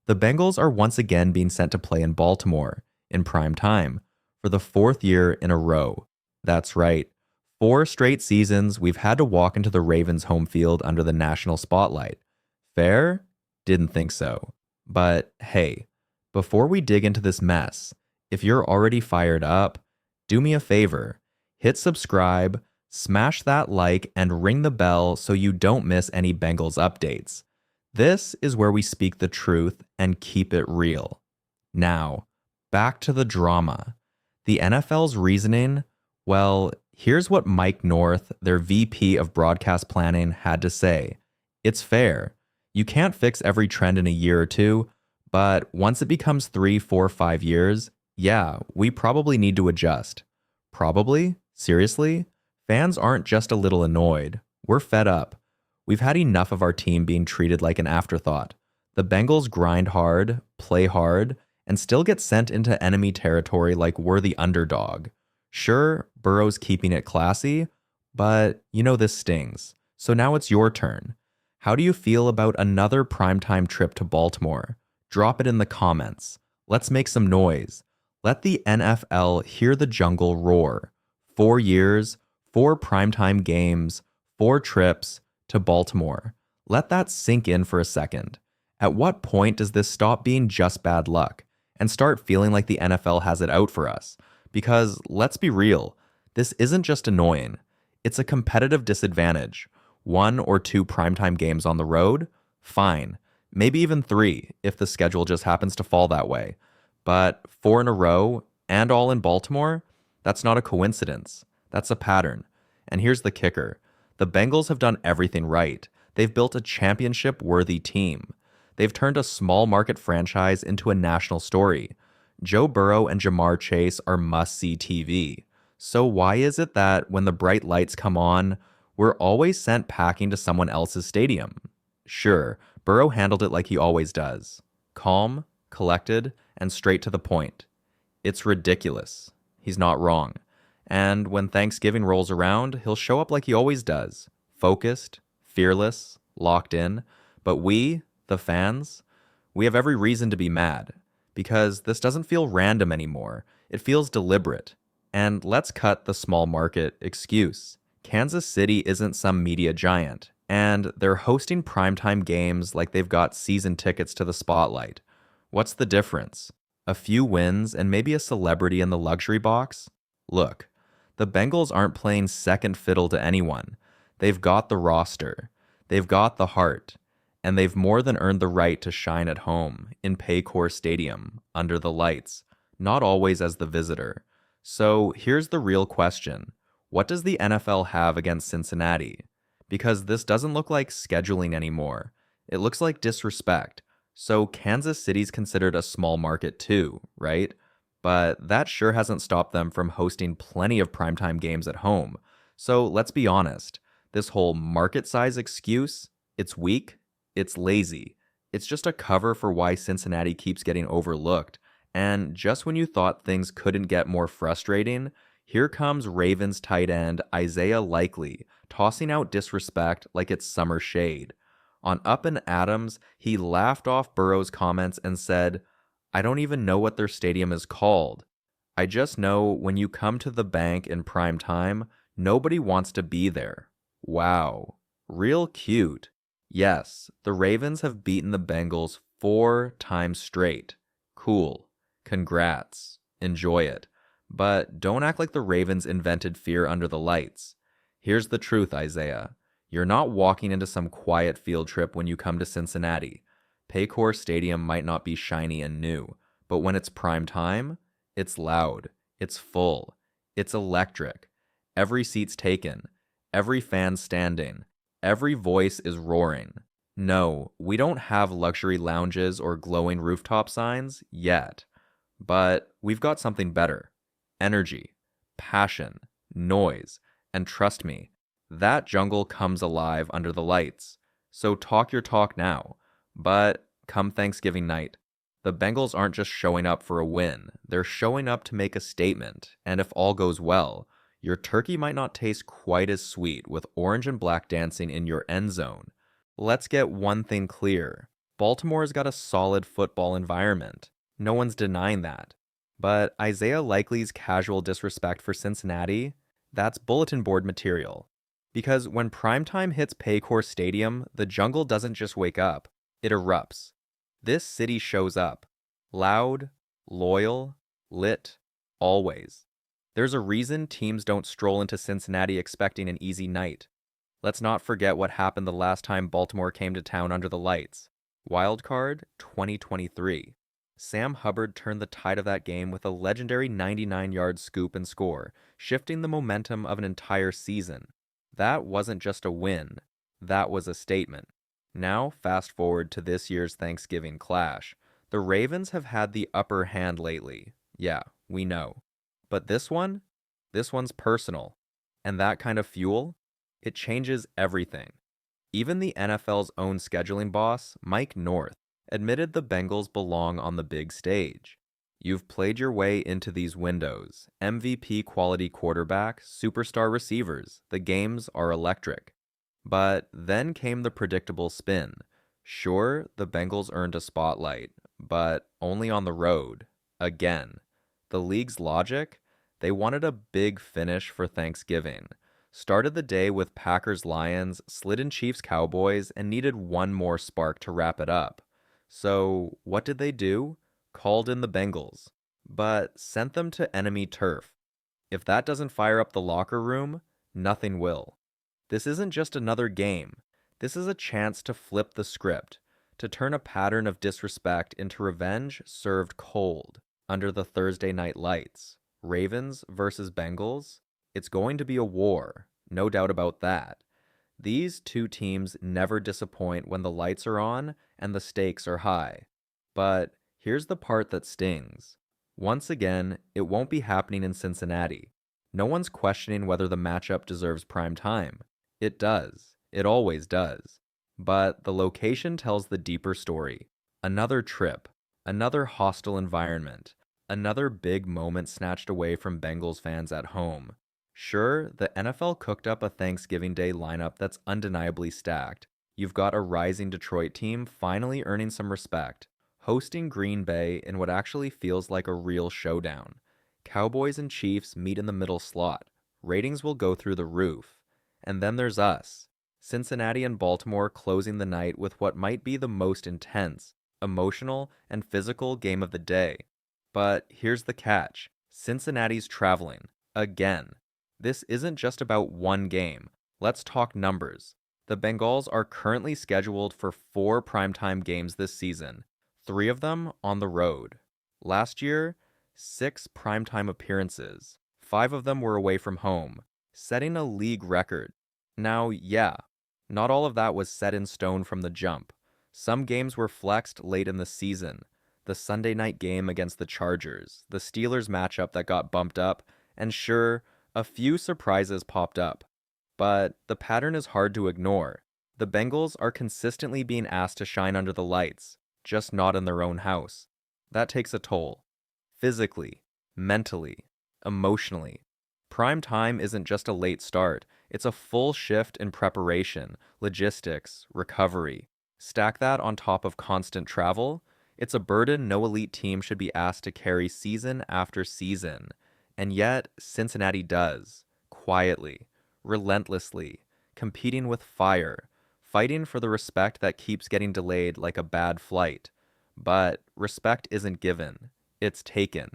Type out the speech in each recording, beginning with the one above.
The Bengals are once again being sent to play in Baltimore in prime time for the fourth year in a row. That's right. 4 straight seasons we've had to walk into the Ravens' home field under the national spotlight. Fair? Didn't think so. But hey, before we dig into this mess, if you're already fired up, do me a favor. Hit subscribe, smash that like, and ring the bell so you don't miss any Bengals updates. This is where we speak the truth and keep it real. Now, back to the drama. The NFL's reasoning? Well, here's what Mike North, their VP of broadcast planning, had to say. It's fair. You can't fix every trend in a year or two, but once it becomes 3, 4, 5 years, yeah, we probably need to adjust. Probably? Seriously? Fans aren't just a little annoyed. We're fed up. We've had enough of our team being treated like an afterthought. The Bengals grind hard, play hard, and still get sent into enemy territory like we're the underdog. Sure, Burrow's keeping it classy, but you know this stings. So now it's your turn. How do you feel about another primetime trip to Baltimore? Drop it in the comments. Let's make some noise. Let the NFL hear the jungle roar. 4 years, 4 primetime games, 4 trips to Baltimore. Let that sink in for a second. At what point does this stop being just bad luck and start feeling like the NFL has it out for us? Because let's be real, this isn't just annoying. It's a competitive disadvantage. 1 or 2 primetime games on the road? Fine. Maybe even 3 if the schedule just happens to fall that way. But 4 in a row and all in Baltimore? That's not a coincidence. That's a pattern. And here's the kicker. The Bengals have done everything right. They've built a championship-worthy team. They've turned a small market franchise into a national story. Joe Burrow and Jamar Chase are must-see TV. So why is it that when the bright lights come on, we're always sent packing to someone else's stadium? Sure, Burrow handled it like he always does. Calm, collected, and straight to the point. It's ridiculous. He's not wrong. And when Thanksgiving rolls around, he'll show up like he always does. Focused, fearless, locked in. But we, the fans, we have every reason to be mad. Because this doesn't feel random anymore. It feels deliberate. And let's cut the small market excuse. Kansas City isn't some media giant, and they're hosting primetime games like they've got season tickets to the spotlight. What's the difference? A few wins and maybe a celebrity in the luxury box? Look, the Bengals aren't playing second fiddle to anyone. They've got the roster, they've got the heart, and they've more than earned the right to shine at home in Paycor Stadium, under the lights, not always as the visitor. So here's the real question. What does the NFL have against Cincinnati? Because this doesn't look like scheduling anymore. It looks like disrespect. So Kansas City's considered a small market too, right? But that sure hasn't stopped them from hosting plenty of primetime games at home. So let's be honest. This whole market size excuse, it's weak, it's lazy. It's just a cover for why Cincinnati keeps getting overlooked. And just when you thought things couldn't get more frustrating, here comes Ravens tight end Isaiah Likely, tossing out disrespect like it's summer shade. On Up and Adams, he laughed off Burrow's comments and said, "I don't even know what their stadium is called. I just know when you come to the bank in prime time, nobody wants to be there." Wow. Real cute. Yes, the Ravens have beaten the Bengals 4 times straight. Cool. Congrats. Enjoy it. But don't act like the Ravens invented fear under the lights. Here's the truth, Isaiah. You're not walking into some quiet field trip when you come to Cincinnati. Paycor Stadium might not be shiny and new, but when it's prime time, it's loud, it's full, it's electric. Every seat's taken, every fan standing, every voice is roaring. No, we don't have luxury lounges or glowing rooftop signs yet, but we've got something better. Energy, passion, noise, and trust me, that jungle comes alive under the lights. So talk your talk now. But come Thanksgiving night, the Bengals aren't just showing up for a win. They're showing up to make a statement. And if all goes well, your turkey might not taste quite as sweet with orange and black dancing in your end zone. Let's get one thing clear. Baltimore's got a solid football environment. No one's denying that. But Isaiah Likely's casual disrespect for Cincinnati, that's bulletin board material. Because when primetime hits Paycor Stadium, the jungle doesn't just wake up, it erupts. This city shows up. Loud, loyal, lit, always. There's a reason teams don't stroll into Cincinnati expecting an easy night. Let's not forget what happened the last time Baltimore came to town under the lights. Wildcard 2023. Sam Hubbard turned the tide of that game with a legendary 99-yard scoop and score, shifting the momentum of an entire season. That wasn't just a win, that was a statement. Now, fast forward to this year's Thanksgiving clash. The Ravens have had the upper hand lately. Yeah, we know. But this one's personal. And that kind of fuel, it changes everything. Even the NFL's own scheduling boss, Mike North, admitted the Bengals belong on the big stage. You've played your way into these windows. MVP quality quarterback, superstar receivers. The games are electric. But then came the predictable spin. Sure, the Bengals earned a spotlight, but only on the road. Again. The league's logic? They wanted a big finish for Thanksgiving. Started the day with Packers-Lions, slid in Chiefs-Cowboys, and needed one more spark to wrap it up. So, what did they do? Called in the Bengals, but sent them to enemy turf. If that doesn't fire up the locker room, nothing will. This isn't just another game. This is a chance to flip the script, to turn a pattern of disrespect into revenge served cold under the Thursday night lights. Ravens versus Bengals? It's going to be a war, no doubt about that. These two teams never disappoint when the lights are on and the stakes are high. But here's the part that stings. Once again, it won't be happening in Cincinnati. No one's questioning whether the matchup deserves prime time. It does. It always does. But the location tells the deeper story. Another trip, another hostile environment, another big moment snatched away from Bengals fans at home. Sure, the NFL cooked up a Thanksgiving Day lineup that's undeniably stacked. You've got a rising Detroit team finally earning some respect, hosting Green Bay in what actually feels like a real showdown. Cowboys and Chiefs meet in the middle slot. Ratings will go through the roof. And then there's us. Cincinnati and Baltimore closing the night with what might be the most intense, emotional, and physical game of the day. But here's the catch. Cincinnati's traveling. Again. This isn't just about one game. Let's talk numbers. The Bengals are currently scheduled for 4 primetime games this season, 3 of them on the road. Last year, 6 primetime appearances. 5 of them were away from home, setting a league record. Now, yeah, not all of that was set in stone from the jump. Some games were flexed late in the season. The Sunday night game against the Chargers, the Steelers matchup that got bumped up, and sure, a few surprises popped up. But the pattern is hard to ignore. The Bengals are consistently being asked to shine under the lights, just not in their own house. That takes a toll. Physically, mentally, emotionally. Prime time isn't just a late start. It's a full shift in preparation, logistics, recovery. Stack that on top of constant travel. It's a burden no elite team should be asked to carry season after season. And yet, Cincinnati does. Quietly, relentlessly, competing with fire, fighting for the respect that keeps getting delayed like a bad flight. But respect isn't given. It's taken.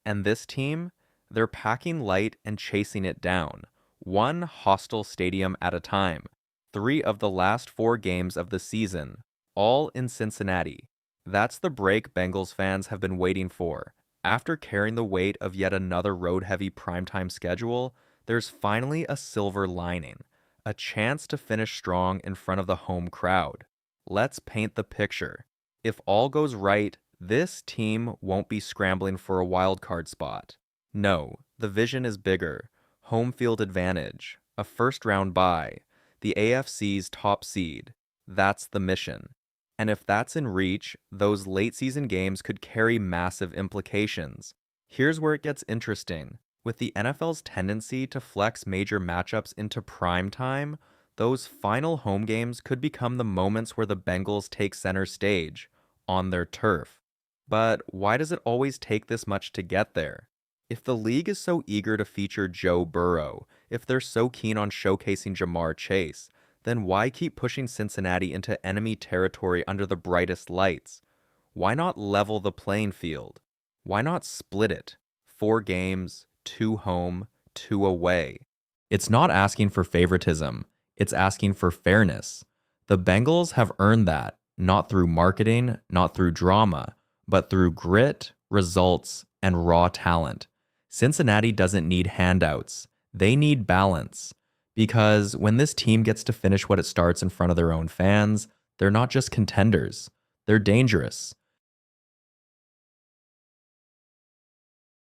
And this team, they're packing light and chasing it down. One hostile stadium at a time. 3 of the last 4 games of the season, all in Cincinnati. That's the break Bengals fans have been waiting for. After carrying the weight of yet another road-heavy primetime schedule, there's finally a silver lining, a chance to finish strong in front of the home crowd. Let's paint the picture. If all goes right, this team won't be scrambling for a wildcard spot. No, the vision is bigger. Home field advantage, a first-round bye, the AFC's top seed. That's the mission. And if that's in reach, those late-season games could carry massive implications. Here's where it gets interesting. With the NFL's tendency to flex major matchups into prime time, Those final home games could become the moments where the Bengals take center stage on their turf. But why does it always take this much to get there? If the league is so eager to feature Joe Burrow, if they're so keen on showcasing Jamar Chase, then why keep pushing Cincinnati into enemy territory under the brightest lights? Why not level the playing field? Why not split it? 4 games, 2 home, 2 away. It's not asking for favoritism, it's asking for fairness. The Bengals have earned that, not through marketing, not through drama, but through grit, results, and raw talent. Cincinnati doesn't need handouts, they need balance. Because when this team gets to finish what it starts in front of their own fans, they're not just contenders, they're dangerous.